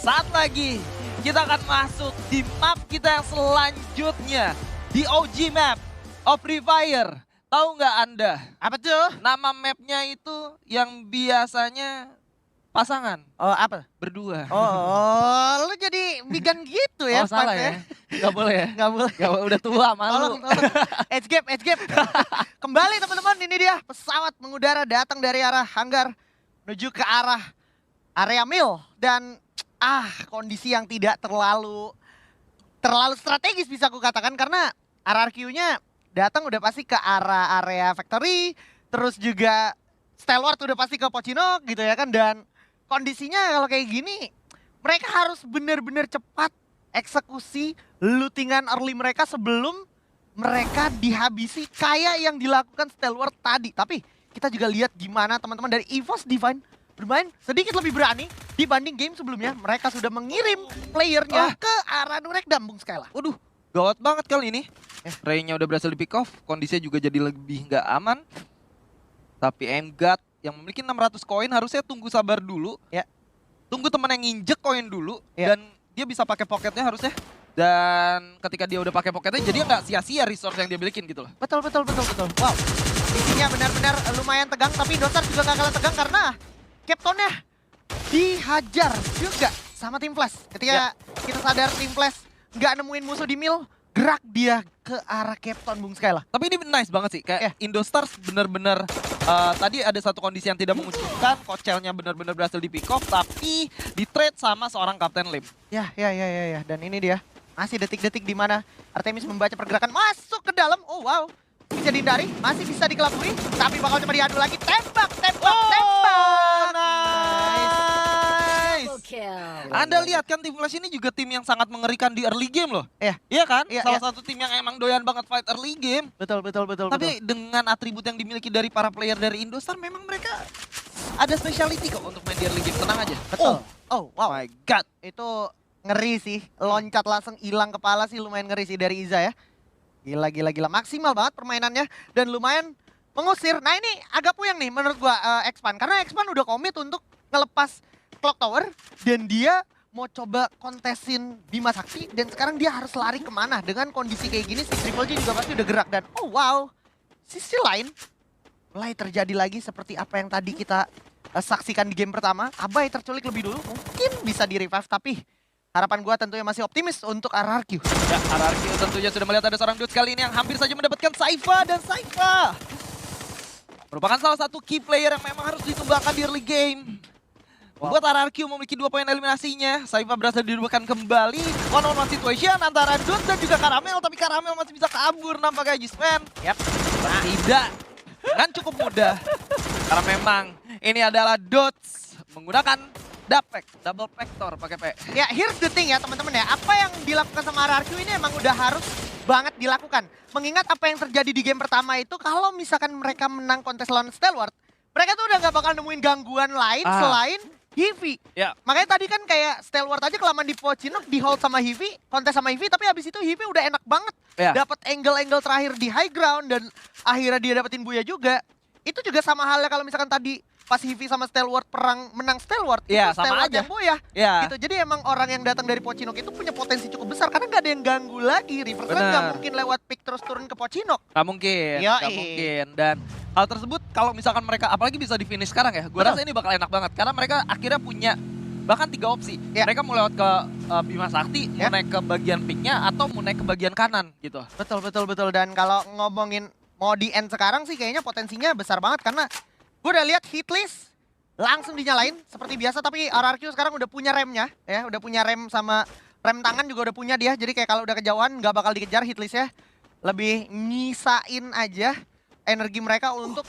Sesaat lagi kita akan masuk di map kita yang selanjutnya. Di OG map of Free Fire. Tahu nggak Anda? Apa tuh? Nama mapnya itu yang biasanya pasangan. Oh, apa? Berdua. Oh, lu jadi bigan gitu ya? Oh salah ya? Nggak boleh ya? Nggak boleh. Nggak boleh, udah tua malu. Tolong. Edge gap. Kembali teman-teman, ini dia pesawat mengudara datang dari arah hanggar menuju ke arah area mill. Dan kondisi yang tidak terlalu strategis bisa aku katakan karena RRQ-nya datang udah pasti ke arah area factory, terus juga Stalwart udah pasti ke Pochinok gitu ya kan. Dan kondisinya kalau kayak gini mereka harus benar-benar cepat eksekusi lootingan early mereka sebelum mereka dihabisi kayak yang dilakukan Stalwart tadi. Tapi kita juga lihat gimana teman-teman dari EVOS Divine bermain sedikit lebih berani dibanding game sebelumnya. Mereka sudah mengirim playernya ke arah Nurekdam, Bung Skyla. Waduh, gawat banget kali ini. Ray-nya udah berhasil di pick off, kondisinya juga jadi lebih nggak aman. Tapi Emgat yang memiliki 600 koin harusnya tunggu sabar dulu. Ya. Tunggu teman yang nginjek koin dulu. Ya. Dan dia bisa pakai pocketnya harusnya. Dan ketika dia udah pakai pocketnya, jadi nggak sia-sia resource yang dia milikin gitu loh. Betul. Wow, intinya benar-benar lumayan tegang. Tapi Dosar juga nggak kalah tegang karena Captain-nya dihajar juga sama Team Flash. Ketika kita sadar Team Flash nggak nemuin musuh di mill, gerak dia ke arah Captain, Bung Skyla. Tapi ini nice banget sih, kayak Indostars bener-bener tadi ada satu kondisi yang tidak menguntungkan, Kocelnya bener-bener berhasil di pick off, tapi di trade sama seorang Kapten Lim. Ya. Dan ini dia, masih detik-detik di mana Artemis membaca pergerakan masuk ke dalam. Oh wow, bisa dihindari, masih bisa dikelabui, tapi bakal coba diadu lagi. Tembak. Nice. Anda lihat kan tim Flash ini juga tim yang sangat mengerikan di early game loh. Iya kan? Iya, Salah satu tim yang emang doyan banget fight early game. Betul. Tapi dengan atribut yang dimiliki dari para player dari Indostar, memang mereka ada speciality kok untuk main di early game. Tenang aja. Betul. Oh wow, My God. itu ngeri sih. Loncat langsung hilang kepala sih, lumayan ngeri sih dari Iza ya. Gila. Maksimal banget permainannya dan lumayan mengusir. Nah ini agak puyeng nih menurut gua Xpan. Karena Xpan udah komit untuk ngelepas Clock Tower dan dia mau coba kontesin Bima Sakti dan sekarang dia harus lari kemana. Dengan kondisi kayak gini si Triple J juga pasti udah gerak dan oh wow, sisi lain mulai terjadi lagi seperti apa yang tadi kita saksikan di game pertama. Abai terculik lebih dulu, mungkin bisa di revive tapi harapan gua tentunya masih optimis untuk RRQ. Ya, RRQ tentunya sudah melihat ada seorang dude kali ini yang hampir saja mendapatkan Saifa. Dan Saifa merupakan salah satu key player yang memang harus ditumbangkan di early game. Membuat RRQ memiliki 2 poin eliminasinya. Saifa berhasil didudukan kembali. One-on-one situation antara Dut dan juga Karamel. Tapi Karamel masih bisa kabur nampaknya Jisman. Yap. Nah, tidak. Dengan cukup mudah. Karena memang ini adalah Dots menggunakan double vector pakai P. Ya, here's the thing ya teman-teman ya. Apa yang dilakukan sama RRQ ini emang udah harus banget dilakukan. Mengingat apa yang terjadi di game pertama itu, kalau misalkan mereka menang kontes lawan Stalwart, mereka tuh udah gak bakal nemuin gangguan lain selain Hivi. Ya. Makanya tadi kan kayak Stalwart aja kelamaan di Pochinok, di hold sama Hivi, kontes sama Hivi, tapi habis itu Hivi udah enak banget. Ya. Dapat angle-angle terakhir di high ground dan akhirnya dia dapetin Buya juga. Itu juga sama halnya kalau misalkan tadi pas Hivi sama Stalwart perang menang Stalwart, ya, itu sama Stalwart aja. yang Buya. Ya. Gitu. Jadi emang orang yang datang dari Pochinok itu punya potensi cukup besar karena gak ada yang ganggu lagi. Reverse kan gak mungkin lewat pick terus turun ke Pochinok. Gak mungkin, gak mungkin. Dan hal tersebut kalau misalkan mereka apalagi bisa di finish sekarang ya, gue rasa ini bakal enak banget karena mereka akhirnya punya bahkan 3 opsi. Mereka mau lewat ke Bima Sakti, mau naik ke bagian picknya atau mau naik ke bagian kanan gitu. Betul. Dan kalau ngomongin mau di end sekarang sih kayaknya potensinya besar banget karena gue udah lihat hit list langsung dinyalain seperti biasa, tapi RRQ sekarang udah punya remnya ya, udah punya rem sama rem tangan juga udah punya dia. Jadi kayak kalau udah kejauhan nggak bakal dikejar hit listnya, lebih nyisain aja energi mereka untuk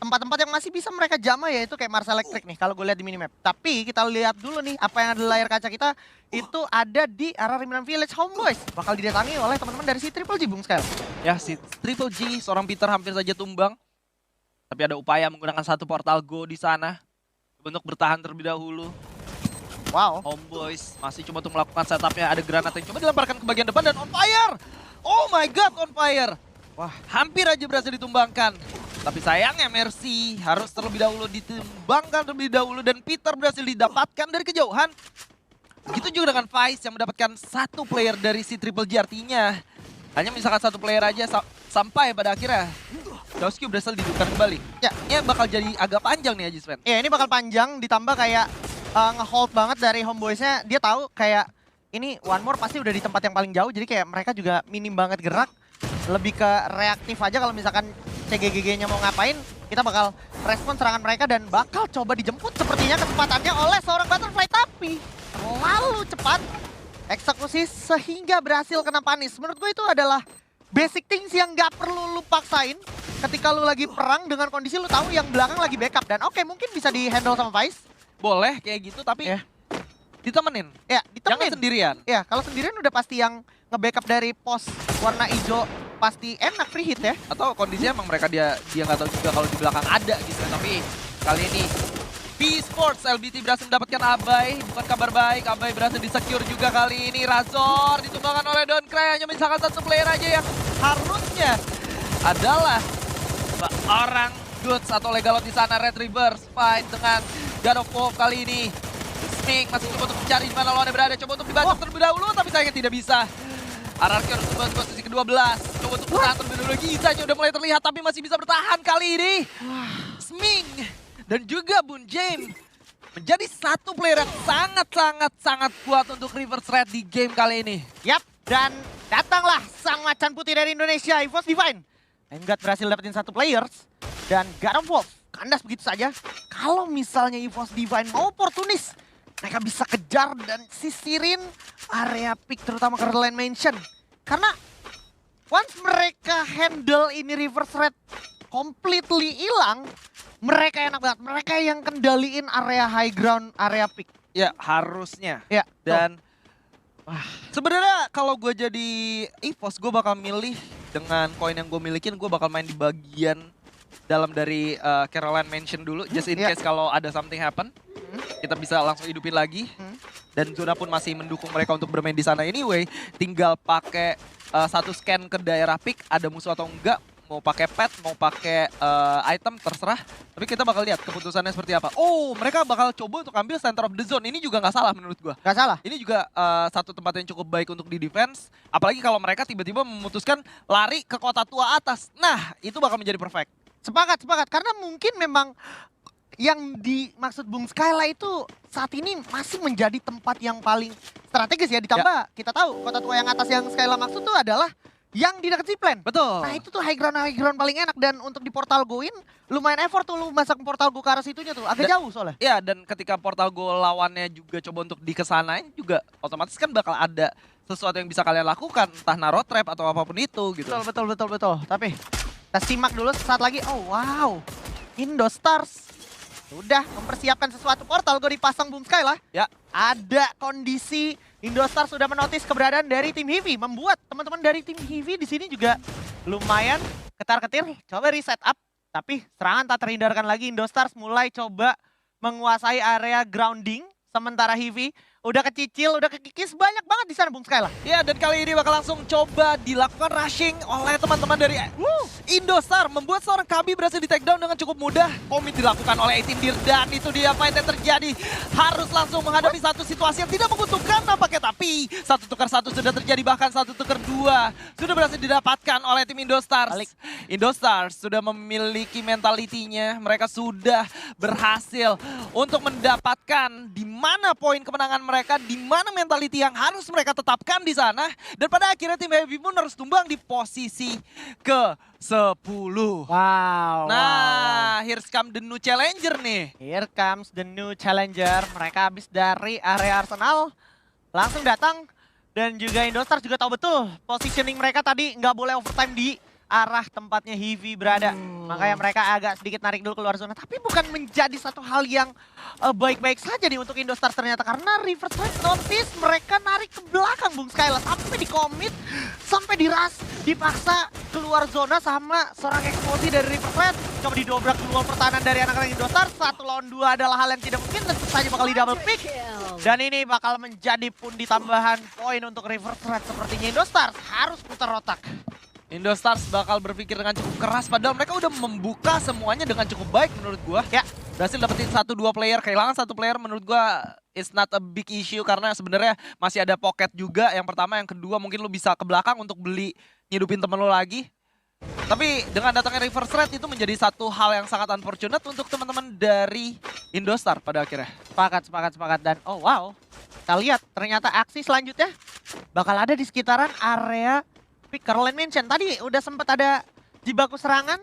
tempat-tempat yang masih bisa mereka jamah, yaitu kayak Mars Electric nih kalau gue lihat di minimap. Tapi kita lihat dulu nih apa yang ada di layar kaca kita, itu ada di arah Rimran Village. Homeboys bakal didatangi oleh teman-teman dari si Triple J, Bung Skel. Ya, si Triple G, seorang Peter hampir saja tumbang. Tapi ada upaya menggunakan satu portal go di sana untuk bertahan terlebih dahulu. Wow. Homeboys masih coba untuk melakukan setupnya. Ada granat yang coba dilemparkan ke bagian depan dan on fire. Oh my god, on fire. Wah, hampir aja berhasil ditumbangkan. Tapi sayangnya Mercy harus terlebih dahulu ditumbangkan terlebih dahulu dan Peter berhasil didapatkan dari kejauhan. Begitu juga dengan Vice yang mendapatkan satu player dari si Triple G, artinya hanya misalkan satu player aja sampai pada akhirnya Dowski berhasil dihidupkan kembali. Ya. Ini bakal jadi agak panjang nih Ajis Fan. Ya ini bakal panjang, ditambah kayak nge-hold banget dari Homeboysnya. Dia tahu kayak ini One More pasti udah di tempat yang paling jauh, jadi kayak mereka juga minim banget gerak. Lebih ke reaktif aja kalau misalkan CGGG-nya mau ngapain, kita bakal respon serangan mereka dan bakal coba dijemput sepertinya kesempatannya oleh seorang Butterfly, tapi terlalu cepat eksekusi sehingga berhasil kena panis. Menurut gue itu adalah basic things yang gak perlu lu paksain ketika lu lagi perang dengan kondisi lu tahu yang belakang lagi backup. Dan oke, mungkin bisa di-handle sama Vice. Boleh kayak gitu, tapi ditemenin. Ya, Jangan ditemenin. sendirian. Ya, kalau sendirian udah pasti yang nge-backup dari pos warna hijau pasti enak free hit ya. Atau kondisinya emang mereka dia nggak tahu juga kalau di belakang ada gitu. Tapi kali ini V-Sports LBT berhasil mendapatkan Abai, bukan kabar baik. Abai berhasil di-secure juga kali ini. Razor ditumbangkan oleh Doncray, hanya misalkan satu player aja yang harusnya adalah orang Goods atau Legalot di sana. Red Reverse fight dengan God of War kali ini. Snake masih coba untuk mencari di mana lawannya berada, coba untuk dibacok terlebih dahulu, tapi sayangnya tidak bisa. RRQ harus membantu posisi ke-12, coba untuk bertahan terlebih dahulu. Gizanya udah mulai terlihat, tapi masih bisa bertahan kali ini. Sming dan juga Bun James menjadi satu player yang sangat kuat untuk Reverse Red di game kali ini. Yap, dan datanglah sang macan putih dari Indonesia, EVOS Divine. Enggak berhasil dapetin satu players, dan God of War kandas begitu saja. Kalau misalnya EVOS Divine mau oportunis, mereka bisa kejar dan sisirin area pick terutama ke Redline Mansion. Karena once mereka handle ini Reverse Red completely hilang, mereka enak banget. Mereka yang kendaliin area high ground, area pick. Ya, harusnya. Ya, Dan sebenarnya kalau gue jadi EVOS, gue bakal milih dengan koin yang gue milikin, gue bakal main di bagian dalam dari Caroline Mansion dulu, just in case kalau ada something happen. Kita bisa langsung hidupin lagi. Dan Zona pun masih mendukung mereka untuk bermain di sana anyway. Tinggal pakai satu scan ke daerah pick, ada musuh atau enggak. Mau pakai pet, mau pakai item, terserah. Tapi kita bakal lihat keputusannya seperti apa. Oh, mereka bakal coba untuk ambil center of the zone. Ini juga nggak salah menurut gua. Nggak salah. Ini juga satu tempat yang cukup baik untuk di defense. Apalagi kalau mereka tiba-tiba memutuskan lari ke kota tua atas. Nah, itu bakal menjadi perfect. Sepakat. Karena mungkin memang yang dimaksud Bung Skyla itu saat ini masih menjadi tempat yang paling strategis ya. Ditambah kita tahu kota tua yang atas yang Skyla maksud tuh adalah yang di dekat Zipline. Betul. Nah itu tuh high ground paling enak. Dan untuk di Portal Go-in lumayan effort tuh lu masak Portal Go ke arah situnya tuh. Agak jauh soalnya. Ya, dan ketika Portal Go lawannya juga coba untuk dikesanain juga otomatis kan bakal ada sesuatu yang bisa kalian lakukan. Entah naruh trap atau apapun itu gitu. Betul. Tapi kita simak dulu sesaat lagi. Oh wow, Indostars sudah mempersiapkan sesuatu. Portal Go dipasang Bung Skyla. Ya. Ada kondisi Indostars sudah menotis keberadaan dari tim Heavy. Membuat teman-teman dari tim Heavy di sini juga lumayan ketar-ketir. Coba reset up. Tapi serangan tak terhindarkan lagi. Indostars mulai coba menguasai area grounding. Sementara Heavy udah kecicil, udah kekikis banyak banget di sana Bung Skyla. Ya, dan kali ini bakal langsung coba dilakukan rushing oleh teman-teman dari Indostar. Membuat seorang Kabi berhasil di take down dengan cukup mudah. Komit dilakukan oleh A-Team Dir, dan itu dia fight yang terjadi. Harus langsung menghadapi satu situasi yang tidak menguntungkan nampaknya. Tapi 1-1 sudah terjadi, bahkan 1-2 sudah berhasil didapatkan oleh tim Indostars. Indostars sudah memiliki mentalitinya. Mereka sudah berhasil untuk mendapatkan di mana poin kemenangan mereka, di mana mentality yang harus mereka tetapkan di sana. Dan pada akhirnya tim Heavy pun harus tumbang di posisi ke-10. Wow. Nah, here's come the new challenger nih. Here comes the new challenger. Mereka habis dari area Arsenal, langsung datang. Dan juga Indostars juga tahu betul positioning mereka tadi nggak boleh overtime di arah tempatnya Heavy berada. Makanya mereka agak sedikit narik dulu keluar zona. Tapi bukan menjadi satu hal yang baik-baik saja nih untuk Indostars ternyata. Karena Reverse Red notice mereka narik ke belakang Bung Skyla. Sampai di commit, sampai di rush, dipaksa keluar zona sama seorang eksplosif dari Reverse Red. Coba didobrak dulu pertahanan dari anak-anak Indostars. 1 lawan 2 adalah hal yang tidak mungkin. Tentu saja bakal di double pick. Dan ini bakal menjadi pundi tambahan poin untuk Reverse Red. Sepertinya Indostars harus putar otak. Indostars bakal berpikir dengan cukup keras padahal mereka udah membuka semuanya dengan cukup baik menurut gua. Ya. Berhasil dapetin 1-2 player, kehilangan 1 player menurut gua it's not a big issue karena sebenarnya masih ada pocket juga. Yang pertama, yang kedua mungkin lu bisa ke belakang untuk beli nyidupin temen lu lagi. Tapi dengan datangnya reverse threat itu menjadi satu hal yang sangat unfortunate untuk teman-teman dari Indostar pada akhirnya. Sepakat. Dan oh wow, kita lihat ternyata aksi selanjutnya bakal ada di sekitaran area Caroline Mansion. Tadi udah sempat ada di baku serangan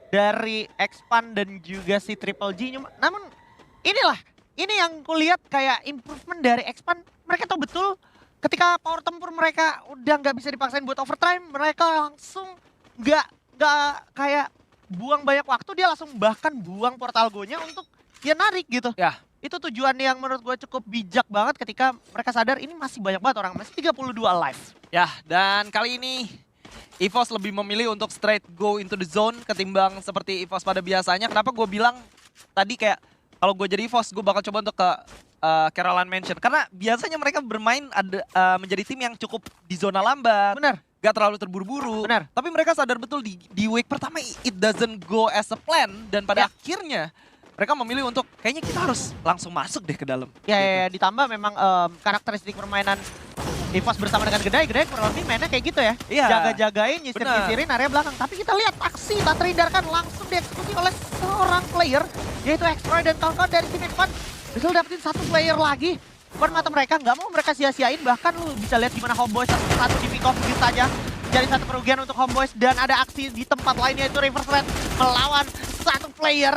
dari Expand dan juga si Triple G. Namun ini yang kulihat kayak improvement dari Expand. Mereka tahu betul ketika power tempur mereka udah nggak bisa dipaksain buat overtime, mereka langsung nggak kayak buang banyak waktu, dia langsung bahkan buang portal go-nya untuk dia narik gitu. Ya. Itu tujuan yang menurut gue cukup bijak banget ketika mereka sadar ini masih banyak banget orang, masih 32 alive. Ya, dan kali ini EVOS lebih memilih untuk straight go into the zone ketimbang seperti EVOS pada biasanya. Kenapa gue bilang tadi kayak kalau gue jadi EVOS gue bakal coba untuk ke Caroline Mansion. Karena biasanya mereka bermain menjadi tim yang cukup di zona lambat. Bener. Gak terlalu terburu-buru. Benar. Tapi mereka sadar betul di week pertama it doesn't go as a plan. Dan pada akhirnya mereka memilih untuk kayaknya kita harus langsung masuk deh ke dalam. Ya, ditambah memang karakteristik permainan EVOS bersama dengan Gedai kurang lebih mainnya kayak gitu ya. Iya. Jaga-jagain, nyisir-nyisirin area belakang. Tapi kita lihat aksi tak terhindarkan langsung dieksekusi oleh seorang player, yaitu X-Roy dan kawan-kawan dari tim Expand. Bisa dapetin 1 player lagi. Depan mata mereka, nggak mau mereka sia-siain. Bahkan lu bisa lihat gimana Homeboys satu di pick off begitu saja. Jadi 1 kerugian untuk Homeboys dan ada aksi di tempat lainnya yaitu Reverse Threat melawan 1 player.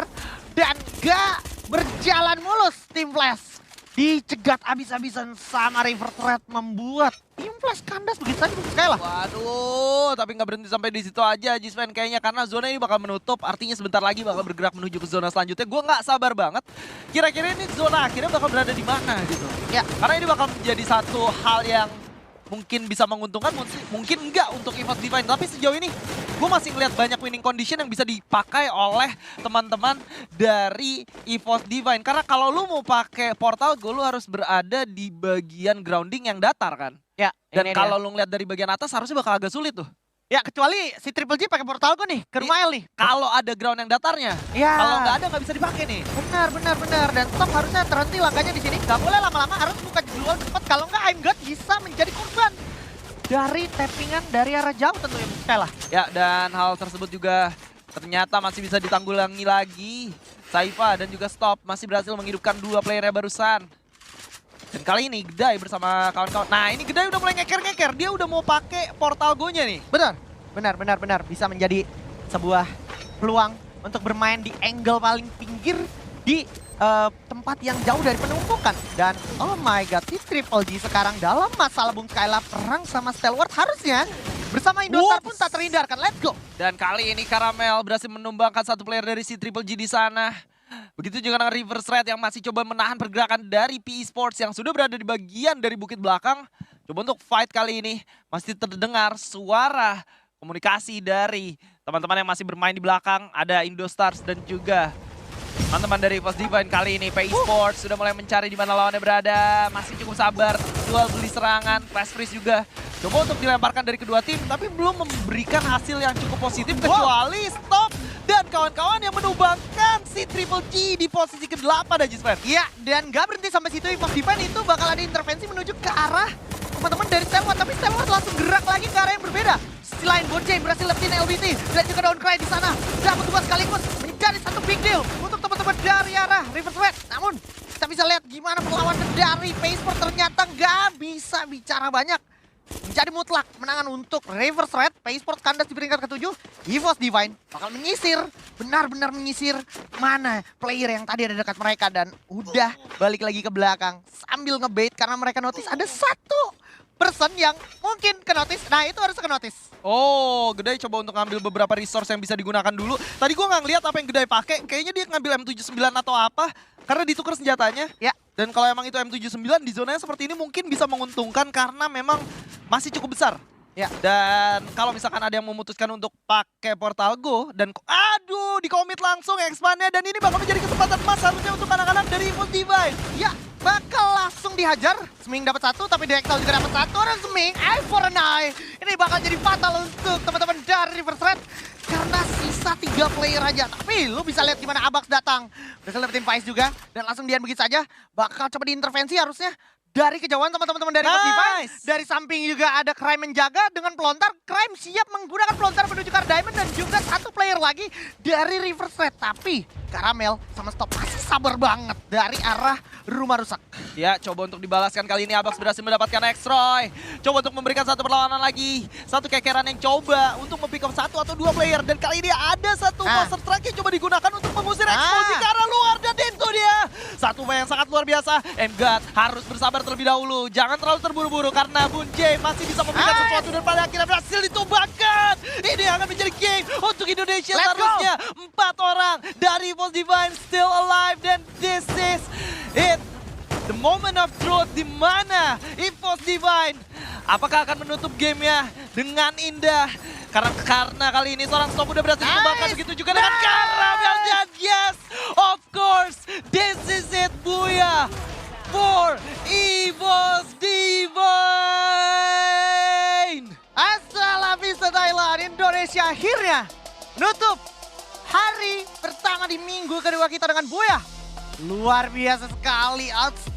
Dan gak berjalan mulus tim Flash. Dicegat abis-abisan sama Reverse Threat membuat tim Flash kandas begitu saja sekali lah. Waduh, tapi nggak berhenti sampai di situ aja Jisven kayaknya karena zona ini bakal menutup. Artinya sebentar lagi bakal bergerak menuju ke zona selanjutnya. Gue nggak sabar banget. Kira-kira ini zona akhirnya bakal berada di mana gitu. Ya, Karena ini bakal menjadi satu hal yang mungkin bisa menguntungkan, mungkin enggak untuk EVOS Divine. Tapi sejauh ini gue masih ngeliat banyak winning condition yang bisa dipakai oleh teman-teman dari EVOS Divine. Karena kalau lu mau pakai portal go, lu harus berada di bagian grounding yang datar kan. ya. Dan ini kalau dia. lu ngeliat dari bagian atas harusnya bakal agak sulit tuh. Ya kecuali si Triple G pakai portal gue nih ke Rumail nih. Kalau ada ground yang datarnya, Ya. kalau nggak ada nggak bisa dipakai nih. Benar. Dan Top harusnya terhenti langkahnya di sini. Gak boleh lama-lama, harus buka duluan cepat. Kalau nggak, I'm God bisa menjadi korban dari tappingan dari arah jauh tentunya sekali lah. Ya, dan hal tersebut juga ternyata masih bisa ditanggulangi lagi. Saifa dan juga Stop masih berhasil menghidupkan 2 playernya barusan. Dan kali ini Gedai bersama kawan-kawan. Nah, ini Gedai udah mulai ngeker-ngeker. Dia udah mau pakai portal go-nya nih. Benar. Bisa menjadi sebuah peluang untuk bermain di angle paling pinggir di tempat yang jauh dari penumpukan. Dan oh my god, si Triple G sekarang dalam masalah Bung Skyla perang sama Stalwart harusnya bersama Indostar pun tak terhindarkan. Let's go. Dan kali ini Karamel berhasil menumbangkan 1 player dari si Triple G di sana. Begitu juga dengan Reverse Threat yang masih coba menahan pergerakan dari PE Sports yang sudah berada di bagian dari bukit belakang. Coba untuk fight kali ini masih terdengar suara komunikasi dari teman-teman yang masih bermain di belakang. Ada Indostars dan juga teman-teman dari EVOS Divine. Kali ini PE Sports sudah mulai mencari di mana lawannya berada. Masih cukup sabar, jual beli serangan. Flash freeze juga coba untuk dilemparkan dari kedua tim, tapi belum memberikan hasil yang cukup positif kecuali Stop dan kawan-kawan yang menumbangkan si Triple G di posisi ke-8 Ajisman. Iya, dan gak berhenti sampai situ. EVOS Divine itu bakal ada intervensi menuju ke arah teman-teman dari Stalwart, tapi Stalwart langsung gerak lagi ke arah yang berbeda. Sisi lain, Bonjain berhasil dapetin LBT dan juga Downcry di sana. Dapat 2 sekaligus menjadi satu big deal untuk teman-teman dari arah Reverse Threat. Namun kita bisa lihat gimana perlawanan dari PaySport ternyata gak bisa bicara banyak. Menjadi mutlak menangan untuk Reverse Threat. PaySport kandas di peringkat ke-7. EVOS Divine bakal menyisir, benar-benar menyisir mana player yang tadi ada dekat mereka. Dan udah balik lagi ke belakang sambil ngebait karena mereka notice ada 1 person yang mungkin ke notice. Nah itu harus ke notice. Oh, Gedai coba untuk ngambil beberapa resource yang bisa digunakan dulu. Tadi gua nggak ngeliat apa yang Gedai pakai. Kayaknya dia ngambil M79 atau apa. Karena ditukar senjatanya. Ya. Dan kalau emang itu M79 di zonanya seperti ini mungkin bisa menguntungkan karena memang masih cukup besar. Ya. Dan kalau misalkan ada yang memutuskan untuk pakai portal go dan aduh dikomit langsung expand-nya dan ini bakal menjadi kesempatan emas harusnya untuk anak-anak dari EVOS Divine. Ya, bakal langsung dihajar. Sming dapat 1, tapi Dexel juga dapat 1. Dan Sming, eye for an eye. Ini bakal jadi fatal untuk teman-teman dari Reverse Red. Karena sisa 3 player aja. Tapi lu bisa lihat gimana Abax datang. Berhasil dapetin Faiz juga. Dan langsung Dian begitu saja. Bakal coba diintervensi harusnya. Dari kejauhan teman-teman dari Force Divine. Dari samping juga ada Crime menjaga dengan pelontar. Crime siap menggunakan pelontar menuju ke Diamond. Dan juga satu player lagi dari Reverse Red. Tapi Karamel sama Stop masih sabar banget dari arah rumah rusak. Ya, coba untuk dibalaskan kali ini Abax berhasil mendapatkan X-Roy. Coba untuk memberikan satu perlawanan lagi. Satu kekeran yang coba untuk mempick up 1 atau 2 player. Dan kali ini ada satu monster truck yang coba digunakan untuk mengusir eksplosif ke arah luar. Dan itu dia. Satu yang sangat luar biasa. MGUT harus bersabar terlebih dahulu. Jangan terlalu terburu-buru karena Bun J masih bisa memberikan sesuatu. Dan pada akhirnya berhasil ditumbangkan. Ini akan menjadi game untuk Indonesia. Seharusnya 4 orang dari Force Divine still alive. Dan this is it. The moment of truth di mana EVOS Divine apakah akan menutup gamenya dengan indah? Karena kali ini seorang Stop udah berhasil dikembangkan, begitu juga dengan Karamel. Dan yes, of course, this is it, Buya, for EVOS Divine. Hasta la vista Thailand, Indonesia akhirnya menutup hari pertama di minggu kedua kita dengan Buya. Luar biasa sekali, outstanding.